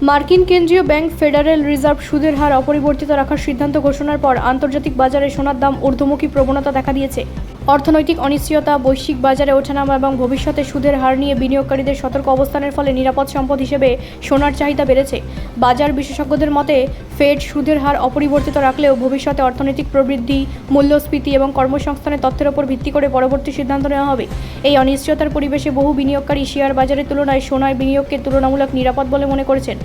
মার্কিন কেন্দ্রীয় bank federal reserve সুদের হার অপরিবর্তিত রাখার সিদ্ধান্ত ঘোষণার পর আন্তর্জাতিক বাজারে সোনার দাম ঊর্ধ্বমুখী প্রবণতা দেখা দিয়েছে। অর্থনৈতিক অনিশ্চয়তা, বৈশ্বিক বাজারে ওঠানামা এবং ভবিষ্যতে সুদের হার নিয়ে বিনিয়োগকারীদের সতর্ক অবস্থানের ফলে নিরাপদ সম্পদ হিসেবে সোনার চাহিদা বেড়েছে। বাজার বিশেষজ্ঞদের মতে, ফেড সুদের হার অপরিবর্তিত রাখলেও ভবিষ্যতে অর্থনৈতিক প্রবৃদ্ধি, মূল্যস্ফীতি এবং কর্মসংস্থানের তথ্যের উপর ভিত্তি করে পরবর্তী সিদ্ধান্ত নেওয়া হবে। এই অনিশ্চয়তার পরিবেশে বহু বিনিয়োগকারী শেয়ার বাজারের তুলনায় সোনায় বিনিয়োগকে তুলনামূলক নিরাপদ বলে মনে করেছেন।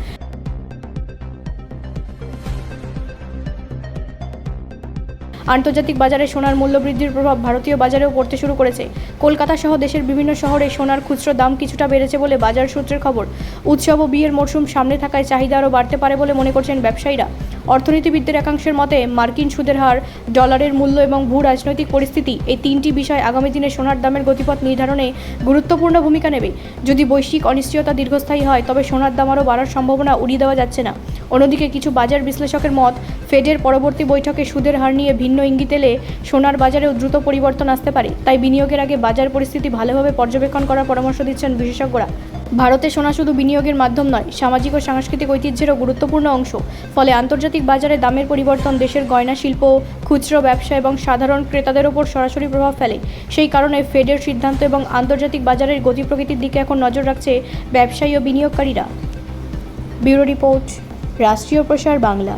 আন্তর্জাতিক বাজারে সোনার মূল্য বৃদ্ধির প্রভাব ভারতীয় বাজারেও পড়তে শুরু করেছে। কলকাতা সহ দেশের বিভিন্ন শহরে সোনার খুচরো দাম কিছুটা বেড়েছে বলে বাজার সূত্রের খবর। উৎসব ও বিয়ের মরশুম সামনে থাকায় চাহিদা আরও বাড়তে পারে বলে মনে করছেন ব্যবসায়ীরা। অর্থনীতিবিদদের একাংশের মতে, মার্কিন সুদের হার, ডলারের মূল্য এবং ভূ রাজনৈতিক পরিস্থিতি, এই তিনটি বিষয় আগামী দিনে সোনার দামের গতিপথ নির্ধারণে গুরুত্বপূর্ণ ভূমিকা নেবে। যদি বৈশ্বিক অনিশ্চয়তা দীর্ঘস্থায়ী হয়, তবে সোনার দাম আরও বাড়ার সম্ভাবনা উড়িয়ে দেওয়া যাচ্ছে না। অন্যদিকে কিছু বাজার বিশ্লেষকের মত, ফেডের পরবর্তী বৈঠকে সুদের হার নিয়ে ভিন্ন ইঙ্গিত এলে সোনার বাজারেও দ্রুত পরিবর্তন আসতে পারে। তাই বিনিয়োগের আগে বাজার পরিস্থিতি ভালোভাবে পর্যবেক্ষণ করার পরামর্শ দিচ্ছেন বিশেষজ্ঞরা। ভারতে সোনা শুধু বিনিয়োগের মাধ্যম নয়, সামাজিক ও সাংস্কৃতিক ঐতিহ্যেরও গুরুত্বপূর্ণ অংশ। ফলে আন্তর্জাতিক বাজারে দামের পরিবর্তন দেশের গয়না শিল্প, খুচরো ব্যবসা এবং সাধারণ ক্রেতাদের ওপর সরাসরি প্রভাব ফেলে। সেই কারণে ফেডের সিদ্ধান্ত এবং আন্তর্জাতিক বাজারের গতি প্রকৃতির দিকে এখন নজর রাখছে ব্যবসায়ী ও বিনিয়োগকারীরা। ব্যুরো রিপোর্ট, রাষ্ট্রীয় প্রসার বাংলা।